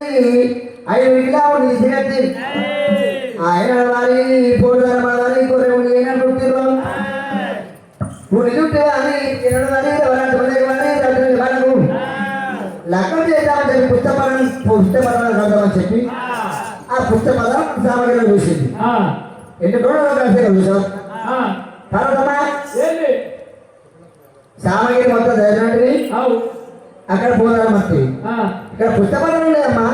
ఐదు ఇలా ఉంది సిగరెట్ ఆయన వారి పోడుదల వారి కొరే ఉంది ఏనాడు పుట్టిరో పుడి చుట్టే అని ఎన్నడు వారి వరాట పడే వారి రాత్రి వారకు లక్కం చేద్దామని పుస్తపదం చదవమని చెప్పి ఆ పుస్తపదం సామగ్రిలో చూసింది ఎన్ని రోజులు రాసేగా చూసాం తర్వాత సామగ్రి మొత్తం చదివినట్టుని అక్కడ పోదాం మట్టి ఇక్కడ పుస్తపదం ఉండేదమ్మా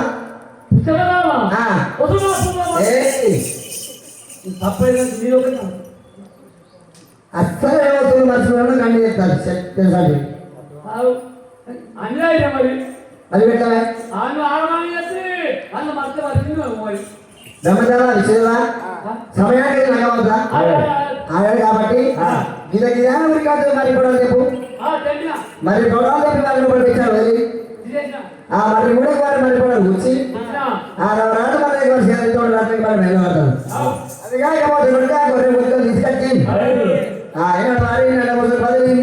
అస్సలు ఏమవుతుంది మనుషులను కండి చెప్తారు తెలుసండి అది పెట్టావా బ్రహ్మచారా విషయమా సమయానికి నగవద్దా ఆడాడు కాబట్టి గిద గిదా కాదు మరి కూడా చెప్పు మరి గొడవలు చెప్పి వారిని కూడా తెచ్చాడు అది మరి కూడా వారు మరి కూడా కూర్చి రాదు మరి రాత్రికి మరి వెళ్ళబడతాడు అది కాకపోతే గొర్రె గుర్తులు తీసుకొచ్చి ఆయన వారి నెల రోజులు పది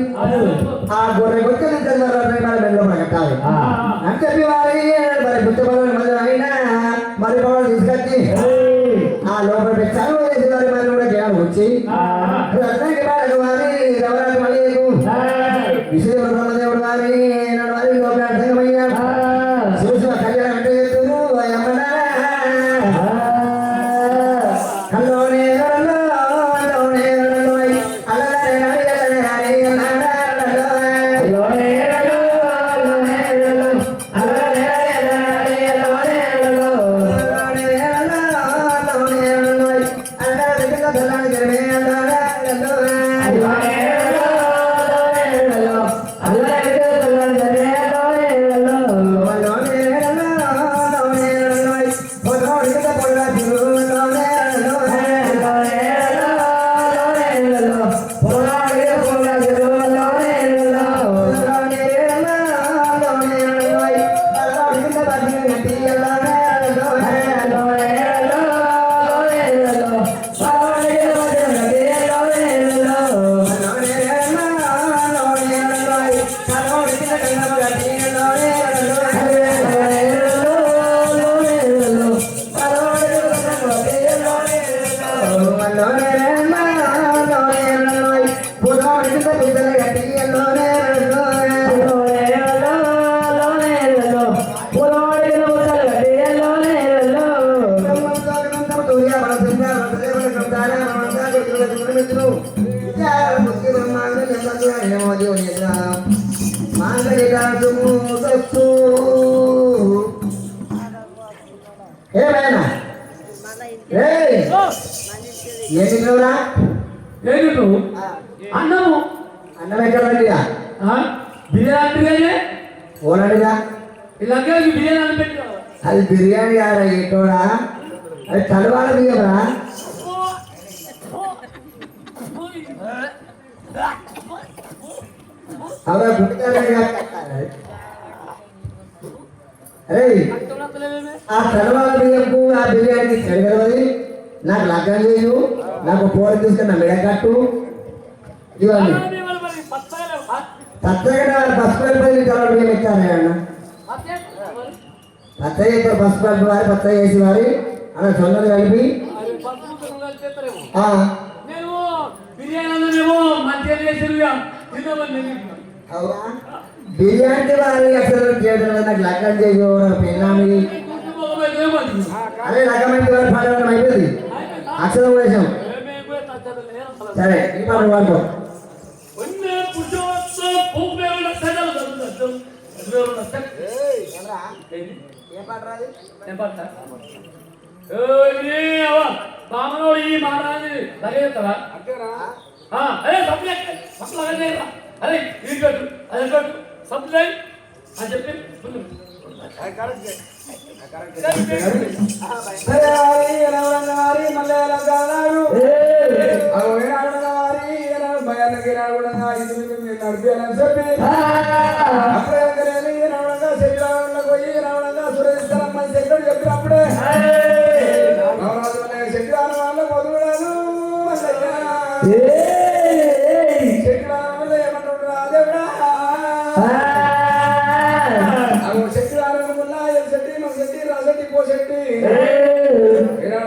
ఆ గొర్రె గుర్తులు రాత్రికి మరి వెళ్ళబడ కట్టాలి అని చెప్పి వారి మరి గుర్తుపడాలి మరి అయినా మరి కూడా తీసుకొచ్చి ఆ లోపల పెట్టాను వేసి వారి మరి కూడా జ్ఞానం వచ్చి రత్నానికి వారి రవరాజు మళ్ళీ విషయ బ్రహ్మదేవుడు వారి నాడు వారి లోపలమయ్యా చూసిన కళ్యాణం అంటే చెప్తును హలోనే ఏమైనా అన్నము అన్నం ఎక్కడండిగా బిర్యానీ ఓనడిగా బిర్యానీ పెట్టు అది బిర్యానీ కాదా ఎటోడా అది తలవాడ బియ్యమరా అలా అరే ఆ తలవాడ బియ్యంకు ఆ బిర్యానీ చెడగలవది నాకు లగ్గం చేయు నాకు పోర తీసుకున్న మెడకట్టు ఇవన్నీ పచ్చగా పసుపు కలిపి తలవాడ బియ్యం ఇచ్చారా అన్న పచ్చ పసుపు కలిపి వారి పచ్చ చేసి వారి అలా సొందలు కలిపి బిర్యానీ వారి అసలు నాకు లగ్గం చేయు పిల్లని అదే లగ్గమైంది వారి పాడడం అయిపోయింది అక్షరం వేసాం సరే ఈ మాట వాడుకో బామలో ఈ మహారాజు లగేస్తారా అరే అరే ఇది అదే సప్లై అని చెప్పి చెప్పినప్పుడే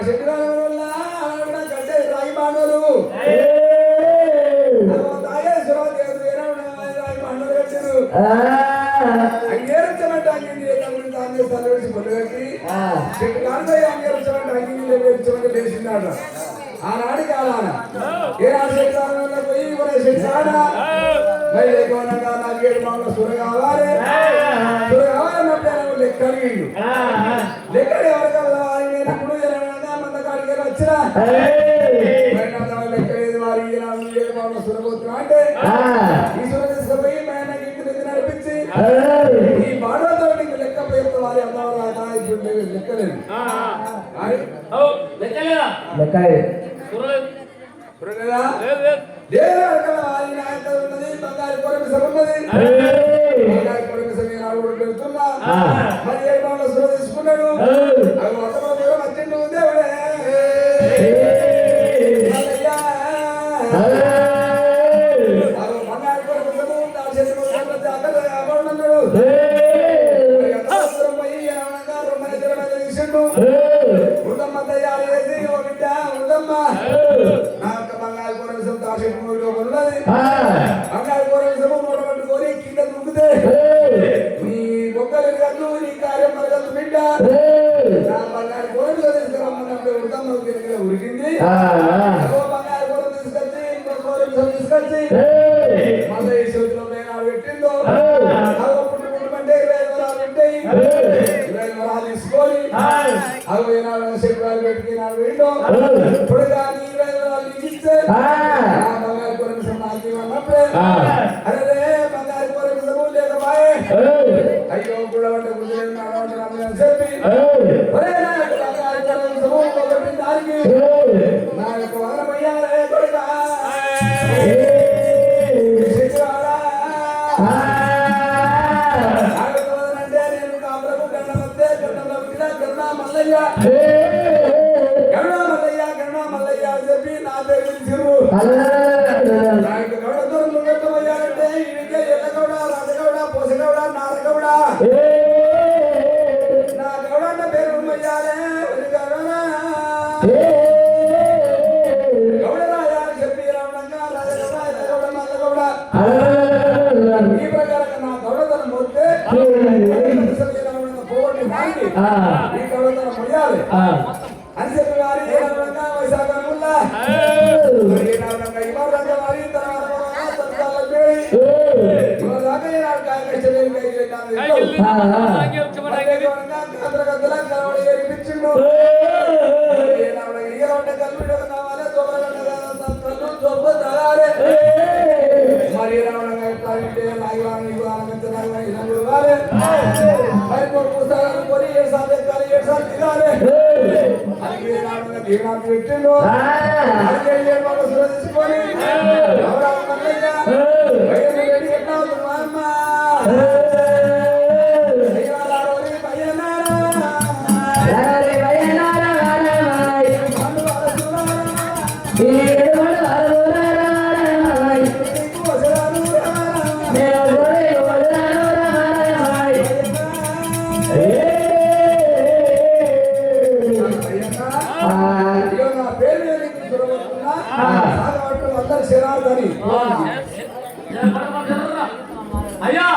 చెట్టు వల్ల కట్టే రాగి బాండలు తాగే రాగి బాండలు కట్టారు అంగేరించమంటే అంగింది తానే తలవేసి పొలగట్టి చెట్టు కానిపోయి అంగేరించమంటే అంగింది లేచించమంటే లేచిందాట ఆనాడు కాలాన ఏ రాజశేఖర పోయి మన శిక్షాడ మరి లేకుండా నాకు 7 మామూలు సుర కావాలి లెక్క అడిగిండు లెక్కలు ఎవరు కావాలి ఇప్పుడు మంద కాడికి వచ్చినా లెక్క లేదు వారి 7 మామూలు సురపోతున్నా అంటే ఈ సుర తీసుకుపోయి మేనకి ఇంటి దగ్గర నడిపించి ఈ బాడతో నీకు లెక్క పోయి వారి అమ్మవారు లెక్కలేదు బంగారు కొరమిసం ఉన్నది బంగారు కొరమిసం పెడుతున్నా మరి 7 మామూలు సుర తీసుకున్నాడు అవి మొత్తం వచ్చిండు దేవుడే బంగారు కొరమిసము ఉదమ్మ తయారు చేసి ఓ బిడ్డ ఉదమ్మ నాకు బంగారు కొరమిసం దాశము ఉన్నది బంగారు కొరమిసము మూట పట్టుకొని కింద దుక్కుతే నీ బొక్కలు కన్ను నీ కార్యం మరగదు బిడ్డ నా బంగారు కొరమిసం తీసుకురమ్మన్నప్పుడు ఉదమ్మ ఉరికింది బంగారు కొరం తీసుకొచ్చి ఇంకో కొరమిసం తీసుకొచ్చి మళ్ళీ ఈ చేతిలో మేనాడు పెట్టిందో పుట్టుకుంటుంటే 25 వరాలు ఉంటాయి 25 వరాలు తీసుకొని అవి శిల్పాలు పెట్టుకున్నాడు వీళ్ళు ఇప్పుడు కానీ 25 వరాలు ఇచ్చిస్తే బంగారు కొరమిసం నాకు అన్నప్పుడే అరే బంగారు కొరమిసము లేకపాయే అయ్యో కూడా చెప్పి బంగారు కొరమిసము ఒకటి దానికి నా యొక్క వరమయ్యారే కొడుక గరుణమల్లయ్య చెప్పి నా పేరు చిరు నాకు గౌడతోడు వ్యక్తమయ్యారంటే ఈయనకే ఎల్లగౌడ రాజగౌడ పోసగౌడ నారగౌడ నా గౌడ అన్న పేరు అయ్యారే గౌడరాయ చెప్పి రావడంగా రాజగౌడ ఎల్లగౌడ మల్లగౌడ ఈ ప్రకారంగా నా గౌడతనం పోతే పోగొట్టి మారి ఈ గౌడతనం మొయ్యాలి అని చెప్పి వారి వైశాఖ మరి పెట్టిండు తీసుకొని అందరు శరార్థని అయ్యా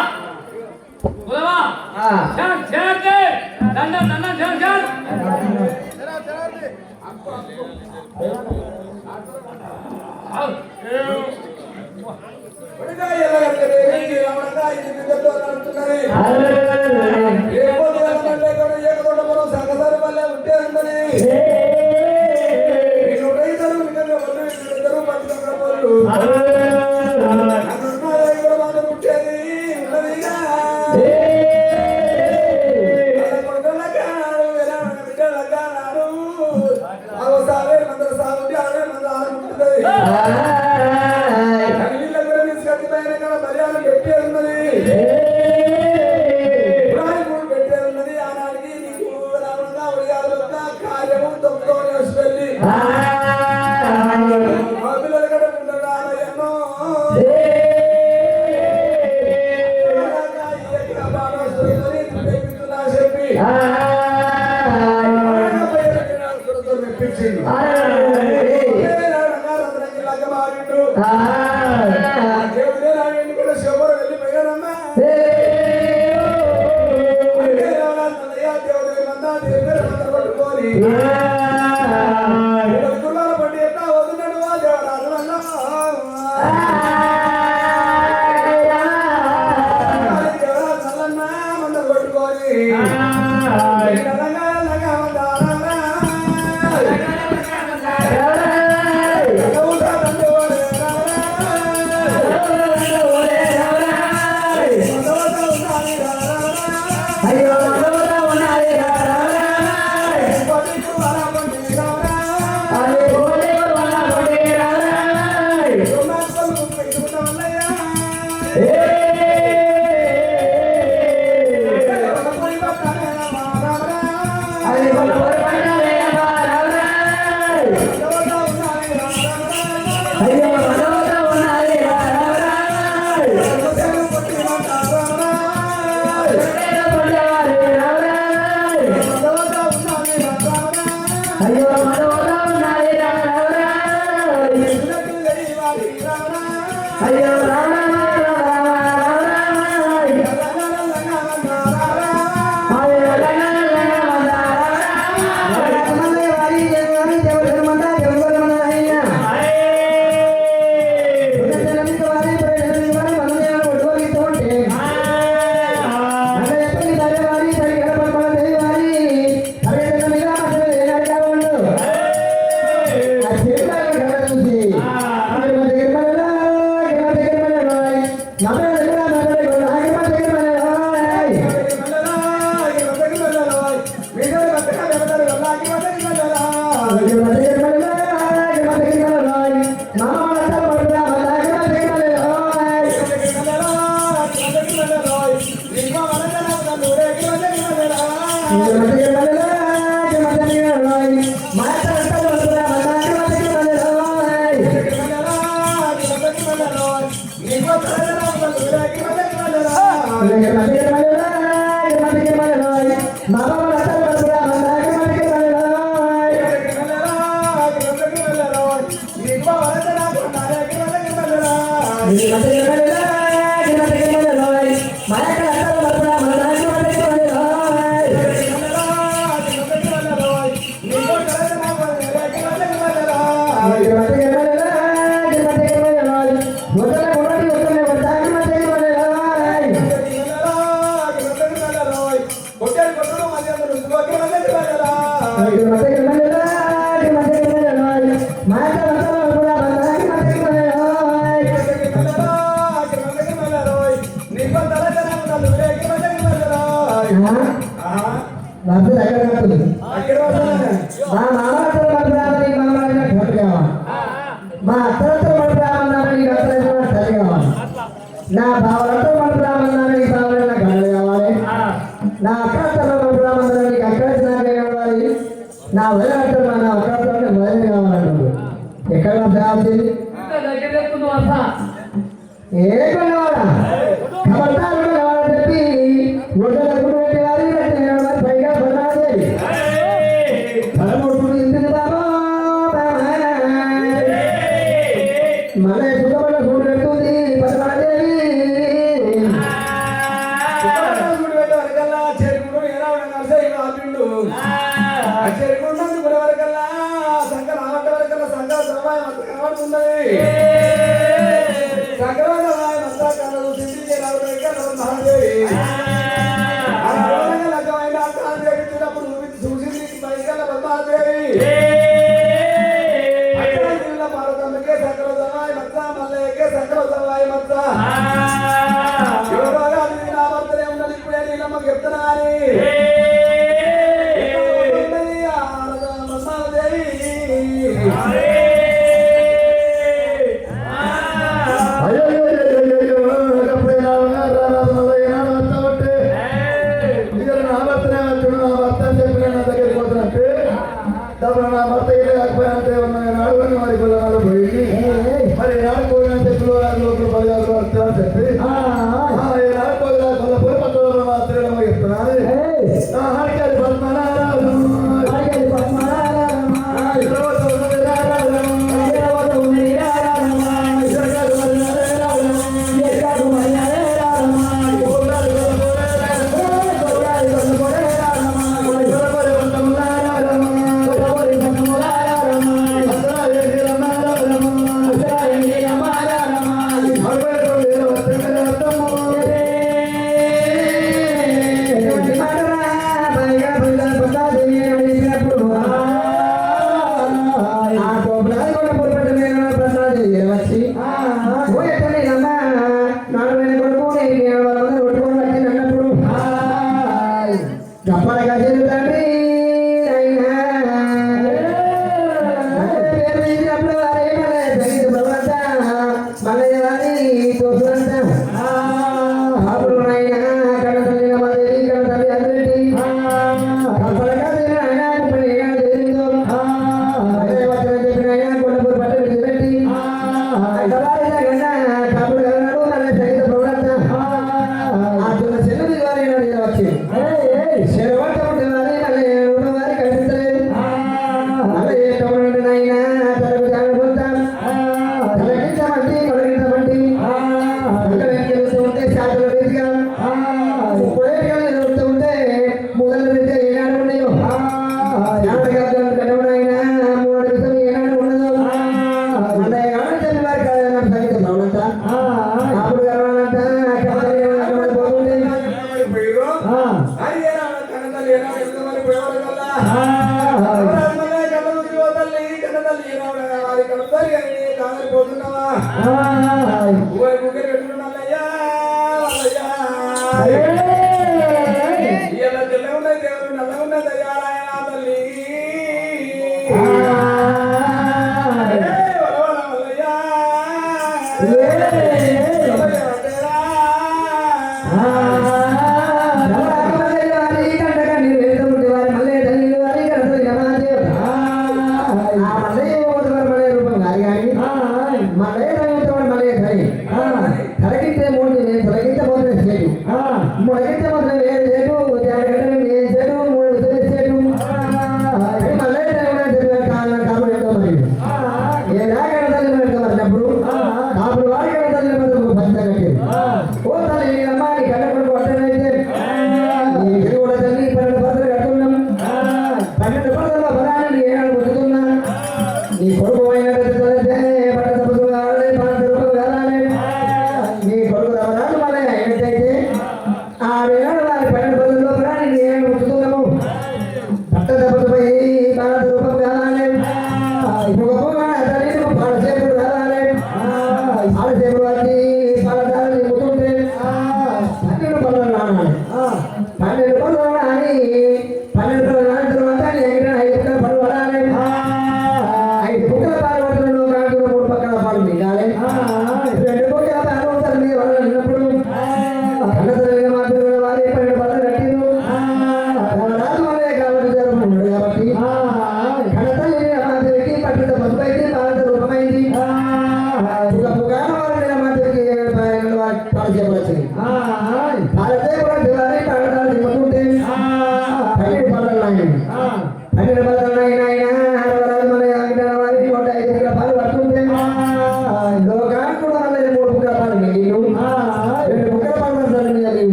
సంగసారి వల్ల ఉంటే ఉందని పెట్టేది ఆనాడికి నీకు రావడంగా కార్యము తొమ్మిదో వెళ్ళి చెప్పి కులాల పండి ఎట్లా వదిలినట్టు దేవరాజులన్నా దేవరాజు చల్లన్నా మంద కొట్టుకొని మా అత్తలతో పడుతున్నామన్నారని తల్లి కావాలి. నా బావలతో పడుతున్నామన్నారని బావలు నాకు గడలు కావాలి. నా అక్కలతో పడుతున్నామన్నారని అక్కడ నాకే కావాలి. నా వదిలితో నా అక్కలతో వదిలి కావాలంటారు. ఎక్కడ రావాలి ఏ కొన్నవాడా ఖబర్దారు కావాలని చెప్పి ఒడ్డలకు పైగా కొనాలి. పదమూడు ఇంటికి బాబా మన సుఖపడ చూడెడుతుంది పద్మాదేవి. చెరుకుడు ఎలా చెరుకుడు వరకల్లా సంకర ఆట వరకల్లా సంకర సమాయం అంత కనబడుతున్నది. సంకర సమాయం అంతా కలదు సిద్ధి మహాదేవి లగ్గమైన అంటాప్పుడు చూసింది బయకల్ల పద్మాదేవి. భారతమ్మకే సంకర సమాయం మచ్చ మల్లయ్యకే సంకర సమాయం మచ్చ ఎవరోగా అది నా భర్తనే ఉన్నది. ఇప్పుడే నీళ్ళమ్మకి చెప్తున్నా అని నా భర్త ఇల్లు కాకపోయినంటే ఉన్న నాలుగు మరి పిల్లలు పోయింది. మరి నాలుగు పోయిన చెట్లు లోపల 10 వస్తారు.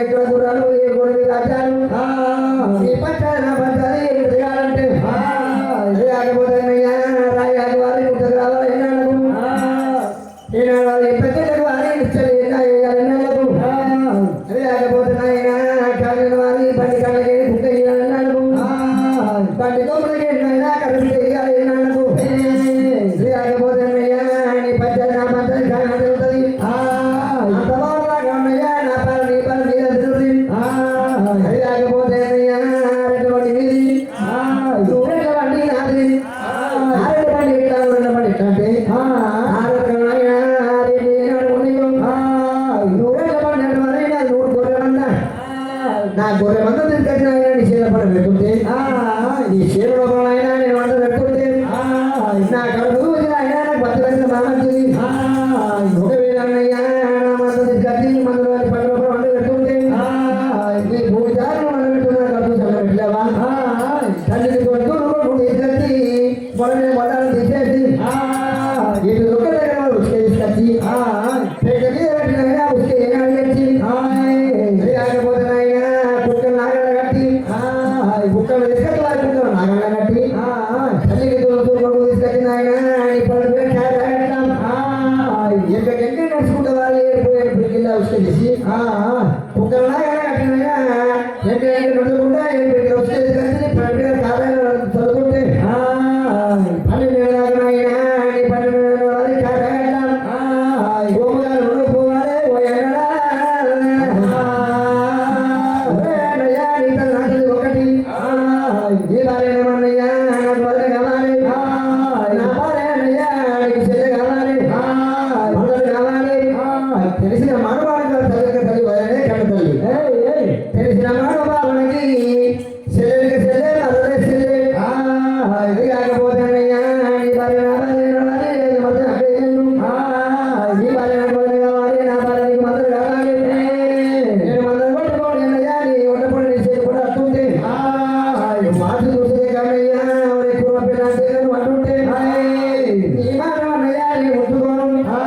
ఎక్కడ గుర్రాలు గొర్రె మంద తీసుకొచ్చిన ఆయన నీ చీర పడ పెట్టుకుంటే నీ చీర లోపల అయినా నేను వంట పెట్టుకుంటే నా కడుపు వచ్చిన ఆయన నాకు బతి వచ్చిన బాగుంటుంది ఒక వేలన్నయ్యా నా మంద తీసుకొచ్చి మందులు పది రూపాయలు వంట పెట్టుకుంటే నీ పూజారు వంట పెట్టుకున్నా కడుపు చల్ల పెట్టలేవా తల్లికి కొడుకు తీసుకొచ్చి మొదలైన వంటలు తీసేసి ఇటు ఒక్క దగ్గర ఉసుక తీసుకొచ్చి పేట మీద పెట్టిన ఉసుక ఏనాడు తెచ్చి లేకపోతే కుక్కలు నాగళ్ళ కట్టి కుక్కలు తీసుకొచ్చి వారి కుక్కలు నాగళ్ళ కట్టి తల్లికి కొడుకు తీసుకొచ్చిన ఆయన ఇప్పుడు ఎక్కడికెక్కడ నడుచుకుంటే వాళ్ళు ఏడిపోయి కింద ఉసుక తీసి కుక్కలు నాగళ్ళ కట్టిన ఎక్కడికి నడుచుకుంటా ఉసుక తీసుకొచ్చి పన్నెండు కాలాలు చదువుకుంటే 12 నెలలు అయినా 12 నెలలు కాగడం గోముగారు పోవాలి ఓయనడా ఒకటి ఈ భార్యమన్నయ్యా నాకు భర్త కావాలి నా భార్య నీకు చెల్లె కావాలి అందరు కావాలి తెలిసిన మానవాళికి తల్లి వదలనే కన్న తల్లి తెలిసిన మానవాళ్ళకి చెల్లెలికి చెల్లె అదలే చెల్లె ఇది కాకపోతే అన్నయ్యా నీ భార్య నా భార్య మధ్య నీ భార్య నాకు భర్త కావాలి నా భార్య నీకు మద్దతు కావాలి నేను మద్దతు కొట్టుకోండి అన్నయ్యా నీ ఉండపడి నీ చేతి కూడా అట్టుంటే మాట చూస్తే కానయ్యా ఎక్కువ పిల్లలు అంటుంటే నీ మాట అన్నయ్యా నీ ముట్టుకోను నా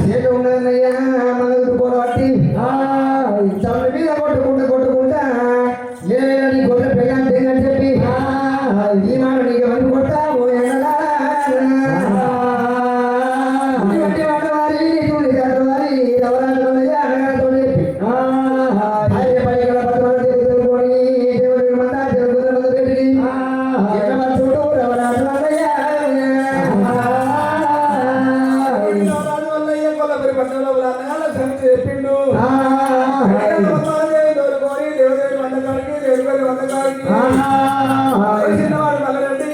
చేతి ఉన్నదన్నయ్యా మద్దతు పోరాటి తల్లి మీద కొట్టుకుంటా ఏదైనా నీ గొడ్డ పెళ్ళాంటి అని చెప్పి ఈ మాట నీకు ఎవరు కొడతా ఓ ఎన్నడా చెప్పిండు చిన్నవాడు మల్లరెడ్డి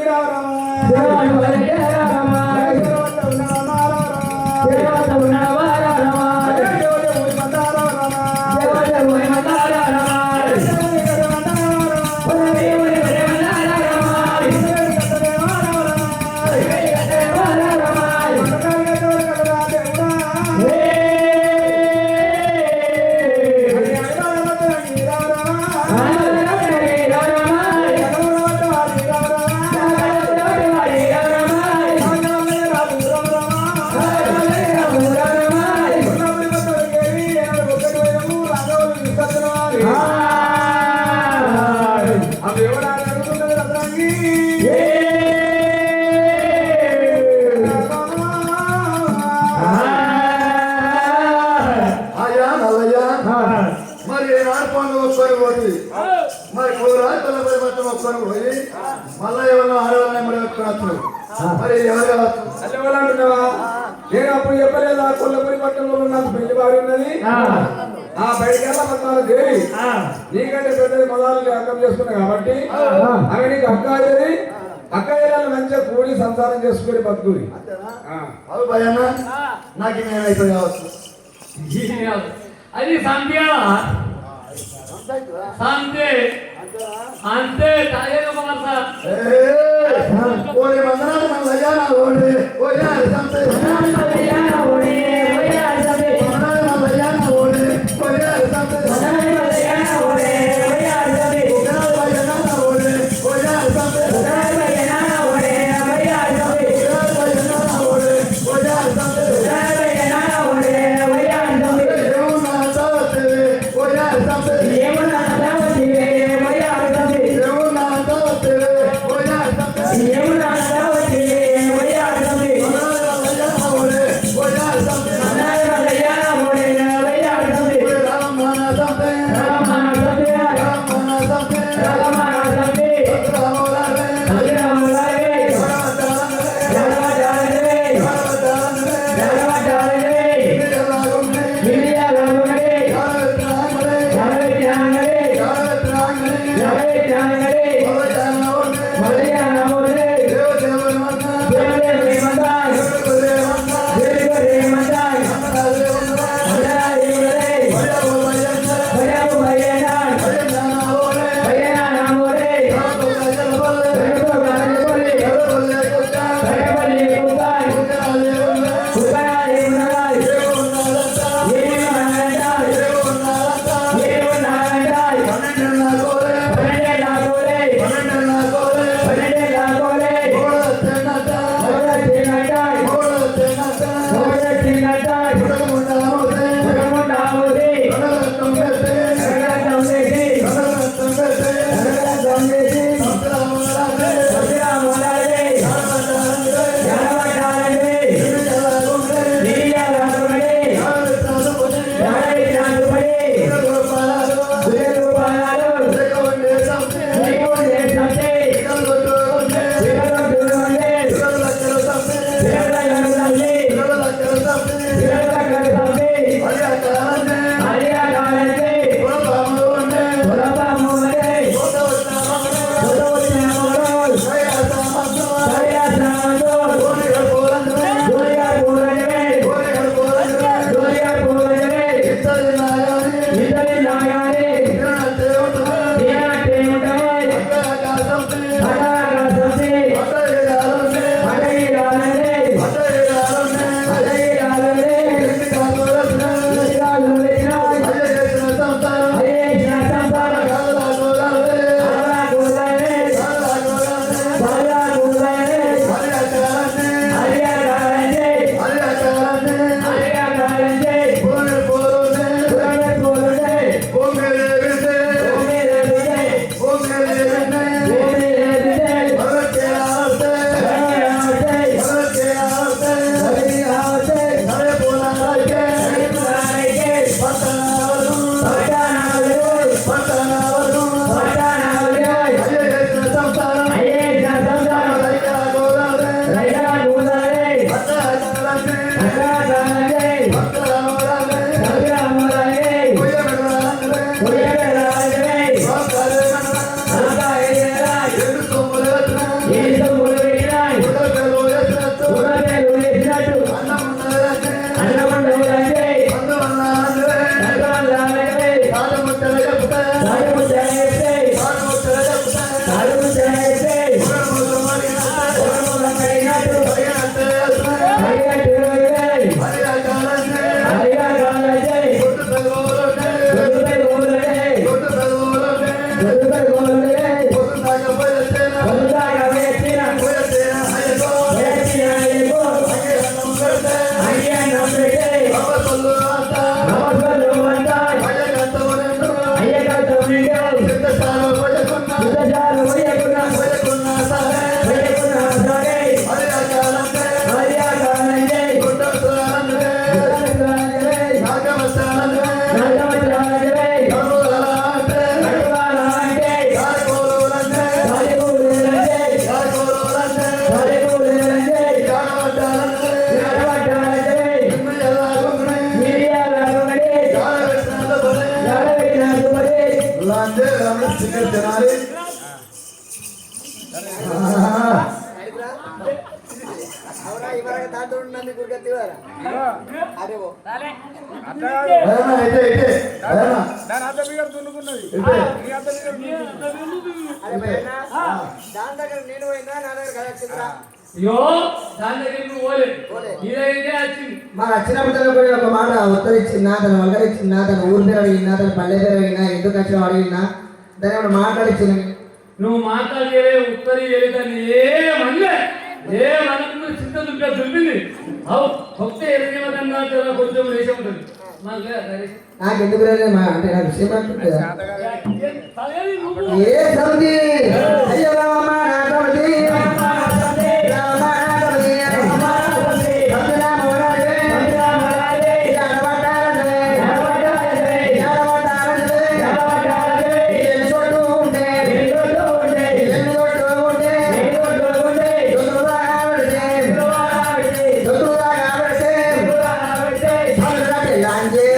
మరి ఆడపండు ఒక్కరు పోయి మరి కూరాయి పిల్లపై పట్టం ఒక్కరు పోయి మళ్ళా ఎవరో ఆడవాళ్ళని మరి వస్తున్నారు మరి ఎవరు కావచ్చు అంటే ఎవరు అంటున్నావా నేను అప్పుడు చెప్పలేదా కొల్లపల్లి పట్టణంలో నాకు పెళ్లి బాగా ఉన్నది ఆ బయటికి వెళ్ళా దేవి నీకంటే పెద్దది పదాలు అర్థం చేసుకున్నా కాబట్టి అవి నీకు అక్క అయ్యేది అక్క అయ్యేదాన్ని మంచిగా కూడి సంసారం చేసుకుని బతుకుని అవి భయన్న నాకు నేనైతే కావచ్చు అది సంధ్య సంధ్య అంతే తాగేది ఒక మాట ఓడి మందనాలు మన లయ్యానా ఓడి ఓయా సంతే లయ్యానా ఓడి ఓయా సంతే మందనాలు మన లయ్యానా ఓడి ఓయా సంతే మందనాలు లయ్యానా ఓడి ఓయా సంతే మందనాలు లయ్యానా ఓడి ఓయా సంతే మందనాలు లయ్యానా ఓడి ఓయా సంతే మందనాలు లయ్యానా ఓడి ఓయా సంతే మందనాలు లయ్యానా ఓడి ఓయా సంతే ఏమన్నా తావతే ఓయా సంతే ఏమన్నా తావతే ఓయా సంతే ఏమన్నా తావతే ఓయా సంతే ఏమన్నా తావతే ఓయా సంతే మందనాలు లయ్యానా ఓడి ఓయా సంతే మందనాలు లయ్యానా ఓడి ఓయా సంతే రామన సంతే రామన సంతే రామన సంతే రామన సంతే రామోలారే రామోలారే రామోలారే దాని అర్థం మీద దున్నుకున్నది నీ అర్థం మీద అరే భయనా, దాని దగ్గర నేను పోయినా నా దగ్గర కదా వచ్చిందిరా. అయ్యో దాని దగ్గర నువ్వు పోలే నీ దగ్గరికే వచ్చింది. మాకు వచ్చినప్పుడు కూడా ఒక మాట ఉత్తరిచ్చిందా, తన వంకరిచ్చిందా, తన ఊరి పేరు అడిగినా, తన పల్లె పేరు అడిగినా, ఎందుకు వచ్చినా అడిగినా, దాని ఏమైనా మాట్లాడిచ్చింది. నువ్వు మాట్లాడలే ఉత్తరి ఎలుదని ఏమనుకున్న చింత దుంప దుంపింది అవు భక్త ఎదుగుదన్నా కొంచెం లేచి ఉంటుంది నాకు ఎందుకు అంటే నాకు విషయం అంటుంది కదా. నువ్వు ఏ సమితి అయ్యో రామమ్మ నా సమితి రామమ్మ నా సమితి సత్యనామ వరాలే జనవటాలే ఎన్ని కొట్టు ఉంటే దొంగగా ఆవిడితే సంగతి లాంజే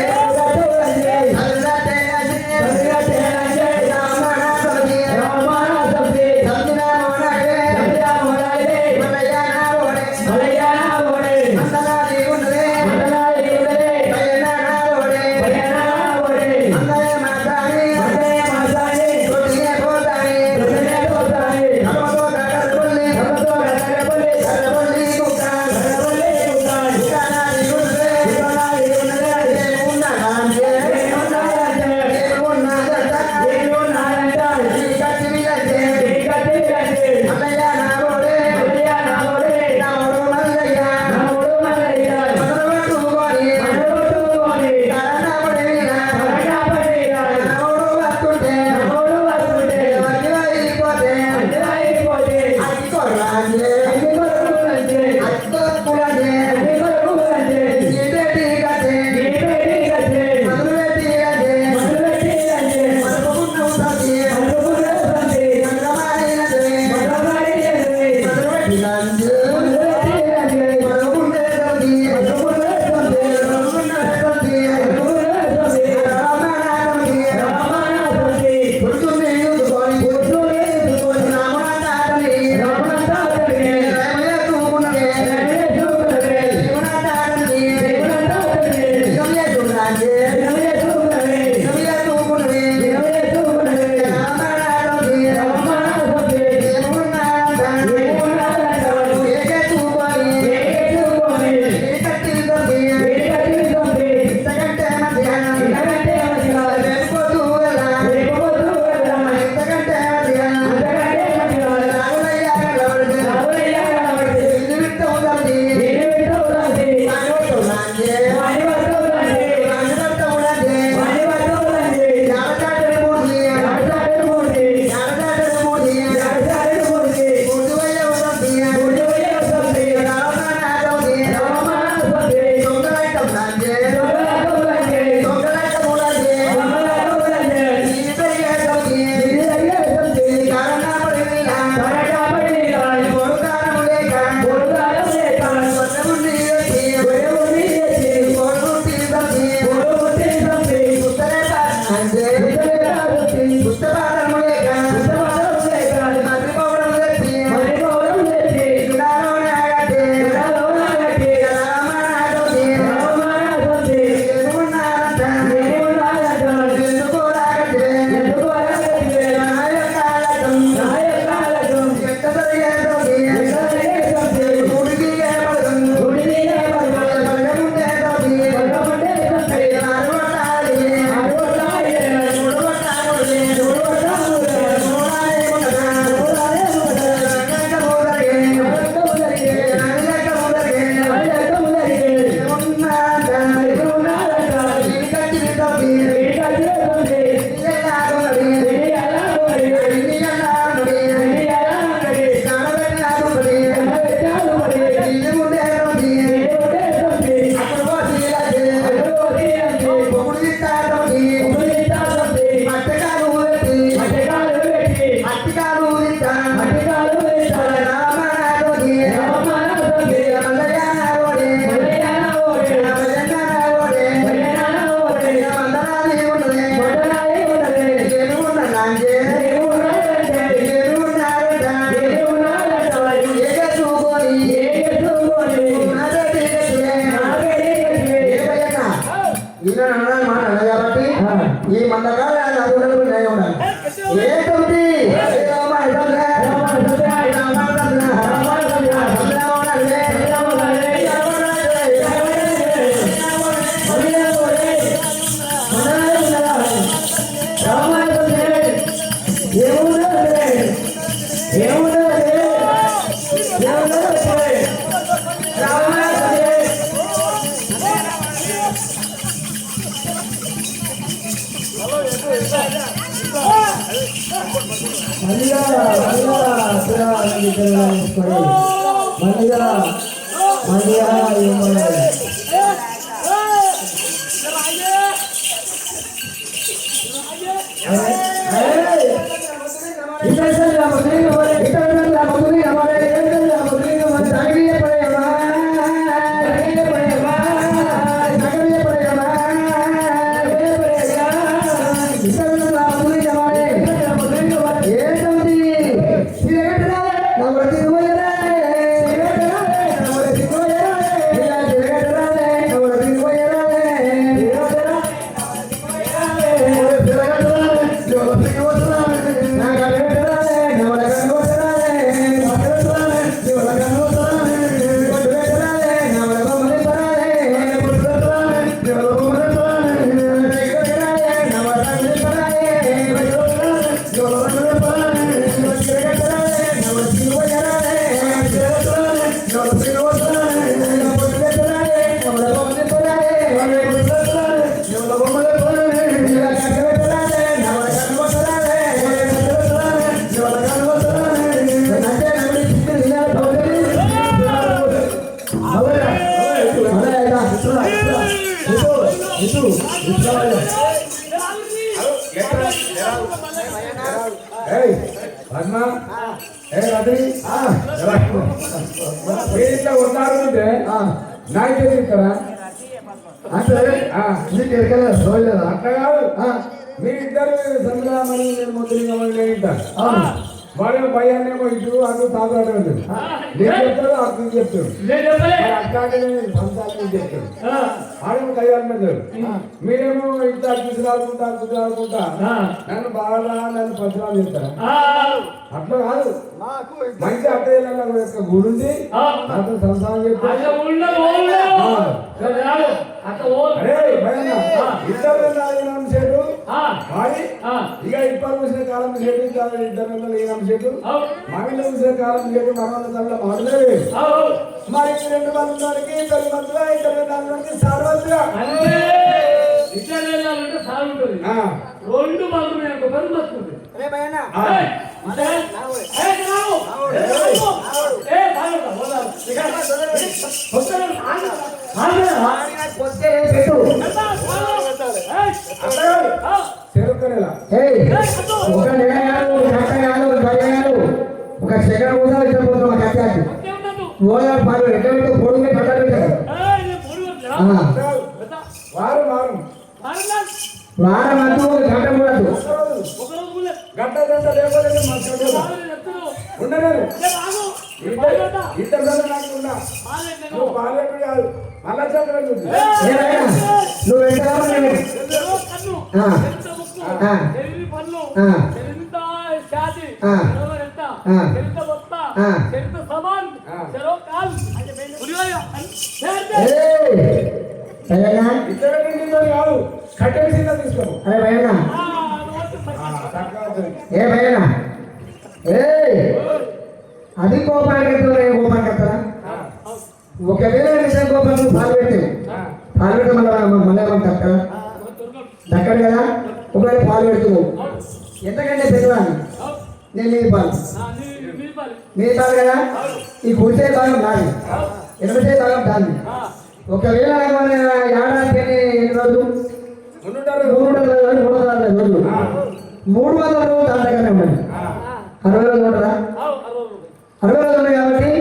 ఈయన అన్నది మాట అన్న కాబట్టి ఈ మందకాల అది ఉండదు నేను ఉండాలి ఏంటి ఇట్లా ఉన్నారు అంటే నాకే చెప్తారా అంటే నీకు ఎరకలే సోయలేదా అట్లా కాదు మీరిద్దరు సంగ్రామని నేను ముద్రించమని నేను వాడు భయాన్నేమో ఇటు అటు తాగుతాడు నేను చెప్తాడు అటు చెప్తాడు అట్లాగే సంతానం చెప్తాడు ఆడేమో కయ్యాలి మీద మీరేమో ఇట్లా గుజరాడుకుంటా నన్ను బాగా నన్ను పచ్చరాలు చెప్తారా అట్లా కాదు మంచి అట్టయ్య గురించి నాతో సంసారం చెప్తాడు ఇద్దరు ఇక ఇప్పటి వచ్చిన కాలం చేటు ఇద్దరు ఈనాం చేటు మామిడి వచ్చిన కాలం చేటు మనవన్న తల్ల మాడలేదు మరి 2 మందికి 10 మందిలో 20 మందికి సార్వత్రిగా రెండు మంది ఒక పని వస్తుంది ఒక సెకండ్ కూడా ఇద్దరు కట్టాలి ఓదారు పాలు ఎక్కడ పొడుగు కట్టాలి వారు వారు వారం అంటూ గంట కూడా గంట గంట లేకపోతే ఉండలేదు ఇద్దరు నాకు ఉన్నా నువ్వు పాలెట్టు కాదు అలా చదువు నువ్వు ఎంత కాదు కట్టేసి తీసుకో అరే భయనా ఏ భయనా ఏ అది కోపానికి కోపానికి వస్తారా ఒకవేళ నిజం కోపానికి పాలు పెట్టావు పాలు పెడితే మళ్ళీ ఏమంటారు కదా దక్కడు కదా ఒకవేళ పాలు పెడుతున్నావు ఎంతకంటే పెద్దవాడిని నేను నీది పాలు నీది పాలు కదా ఈ కుడిసే భాగం నాది ఎనభై భాగం దాన్ని ఒకవేళ ఏడాదికి ఎన్ని రోజులు 300 రోజులు 300 రోజులు దాని దగ్గరనే ఉన్నాయి 60 రోజులు ఉంటుందా 60 రోజులు ఉన్నాయి కాబట్టి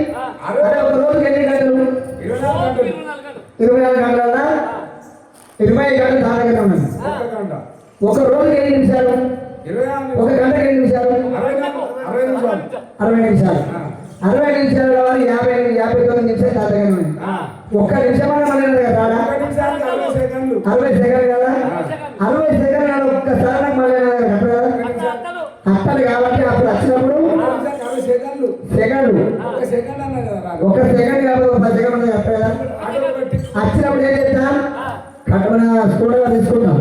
అదే ఒక రోజుకి ఎన్ని గంటలు 24 గంటల 25 గంటలు దాని దగ్గర ఉన్నాయి ఒక రోజుకి ఎన్ని నిమిషాలు ఒక గంటకి ఎన్ని నిమిషాలు 60 నిమిషాలు 60 నిమిషాలు కావాలి 59 నిమిషాలు దాని దగ్గర ఉన్నాయి ఒక్క నిమిషం మన 60 సెకండ్లు కదా 60 సెకండ్లు అత్తలు కాబట్టి అప్పుడు వచ్చినప్పుడు సెకండ్లు సెకండ్ ఒక సెకండ్ అన్నా కదా రాదు. ఒక సెకండ్ కాబట్టి ఒక 10 సెకండ్ చెప్పేదా అటు పెట్టి వచ్చినప్పుడు ఏం చేస్తాం కట్టుకున్న స్కూటర్ తీసుకుంటాం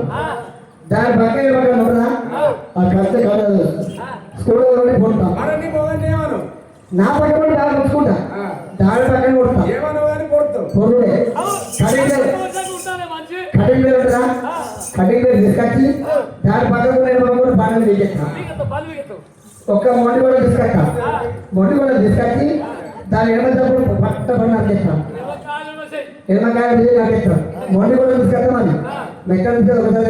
దాని పక్కన ఉండదా ఆ కట్ట స్కూటర్ కొడతాం మరి నీ మొగన్ని ఏమను నా పక్కన కూడా దాన్ని ఉంచుకుంటా దాని పక్కన కొడతాం ఏమను కానీ కొడతావు పొరుడే కటింగ్ మంచి కటింగ్ పేరు ఉంటుందా కటింగ్ పేరు తీసుకొచ్చి దాని పక్కన కూడా బాగా తీసేస్తాం పని మిగతావు ఒక్క మొండి కూడా తీసుకొస్తాం మొండి కూడా తీసుకొచ్చి దాని ఎడమప్పుడు పట్ట పడిన చేస్తాం ఎడమకాయ నాకేస్తాం మొండి కూడా తీసుకొస్తాం అది మెక్కడ నుంచి ఒకసారి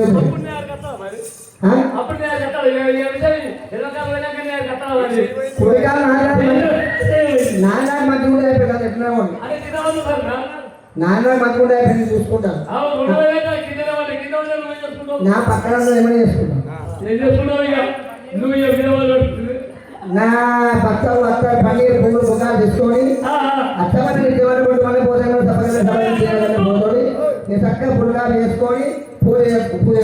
అప్పుడు నేను కట్టాలి కుడికాలు నాన్న మంచి కూడా అయిపోయింది ఎట్లా నాన్న మంచి కూడా అయిపోయింది చూసుకుంటాను నా పక్కన ఏమైనా చేసుకుంటాను నా పక్క అత్త పన్నీరు పువ్వులు ముఖాలు తీసుకొని అత్తమని నిజమైన కొట్టు మళ్ళీ పోతాను తప్పకుండా పోతుంది నేను చక్కగా పుల్లాలు వేసుకొని పూజ పూజ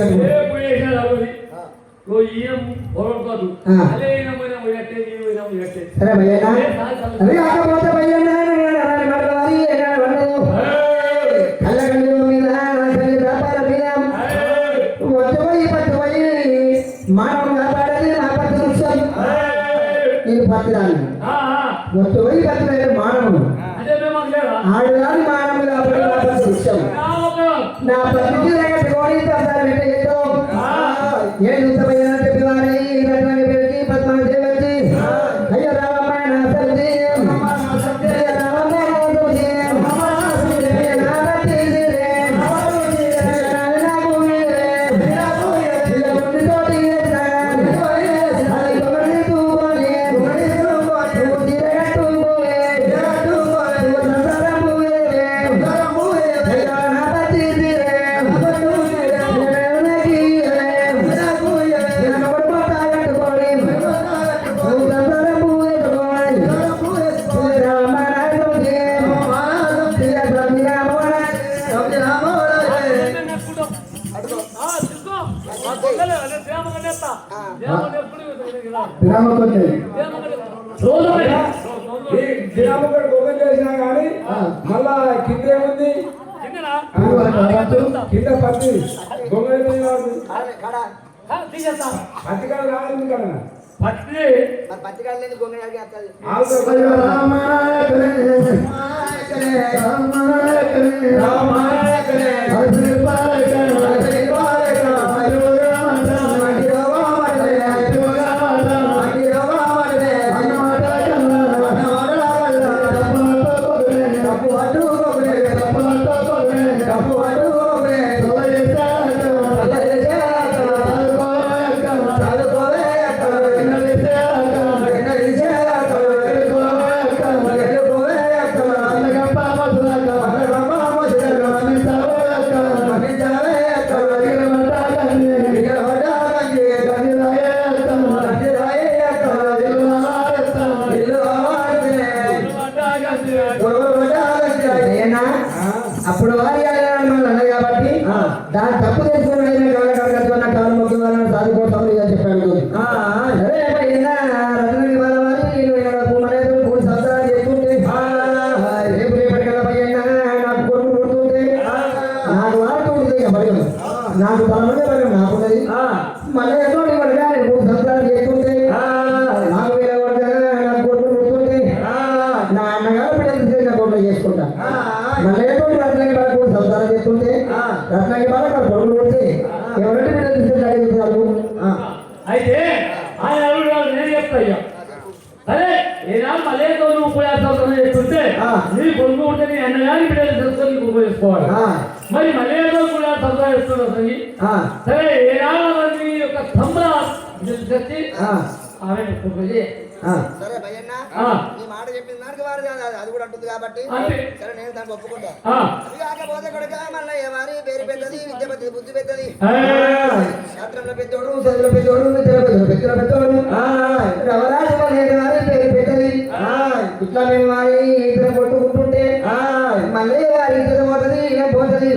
సరే భయ్యనా అది కాకపోతే భయ్యన్నా కళ్ళ మీద వ్యాపార మీద వచ్చపోయి పట్టుపోయి మానవం కాపాడేది నా పట్టు వృక్షం నేను పట్టుదాన్ని వచ్చపోయి పట్టుపోయి మానవుడు ఆడదాని మానవులు కాబట్టి నా పట్టు వృక్షం నా పట్టుకి పెట్టుకొని ఏం చూస్తామయ్యా చెప్పివారి రత్నాన్ని పెరిగి పద్మాన్ని చేసి అయ్యో రామమ్మ నా సరిది రామమ్మ దినాముడు గోగం చేసినా కానీ మళ్ళా కింద ఏముంది కింద పత్తి గొంగళి పత్తి కాడ రావాలి కదా పత్తికాయలు గొంగ అప్పుడు వారి అన్నది కాబట్టి దాని తప్పు తెలుసుకుని కాలు మొక్కి వాళ్ళని సాధిపోతాం చెప్పాడు సరే రత్నకి వాళ్ళ వారి నేను 3 సంవత్సరాలు చెప్తుంటే రేపు రేపటికల్లా పైన నాకు కొడుకు పుడుతుంటే నాకు వాడు ఉంటుంది భయం నాకు తలమంటే భయం నాకున్నది మళ్ళీ ఎన్నో పడగా 3 సంవత్సరాలు చెప్తుంటే నాకు వేరే నాకు కొడుకు పుడుతుంటే నా అన్నగారు బిడ్డలు నా కొడుకు చేసుకుంటా మళ్ళీ రత్నకి బాగా 3 సంవత్సరాలు చేస్తుంటే రత్నకి బాగా కొడుకులు పుడితే ఎవరంటే బిడ్డలు అయితే ఆయన నేను చెప్తా అరే ఏనాడు మళ్ళీ నువ్వు ఉపయోగం చేస్తుంటే నీ కొడుకు ఉంటే నీ అన్నగారి బిడ్డలు తెలుసుకొని నీకు ఉపయోగించుకోవాలి మరి మళ్ళీ కూడా సంతోషం చేస్తున్నది సరే ఏనాడు నీ యొక్క సంబర తెచ్చి ఆమె సరే భయ్యన్న నీ మాట చెప్పిన దానికి వారు అది కూడా అంటుంది కాబట్టి సరే నేను దానికి ఒప్పుకుంటా అది కాకపోతే కొడుక మళ్ళీ వారి పేరు పెద్దది విద్య పెద్దది బుద్ధి పెద్దది శాస్త్రంలో పెద్దోడు చదువులో పెద్దోడు పెద్దల పెద్దోడు రవరాజు వారి పేరు పెద్దది ఇట్లా మేము వారి ఇద్దరు కొట్టుకుంటుంటే మళ్ళీ వారి ఇద్దరు పోతుంది ఏం పోతుంది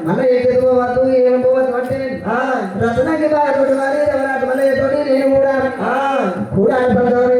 మళ్ళీ ఏ చదువుకోవద్దు ఏం పోవద్దు అంటే రచనకి వారి వారి రవరాజు మళ్ళీ నేను కూడా కూడా ఆయన సంతానం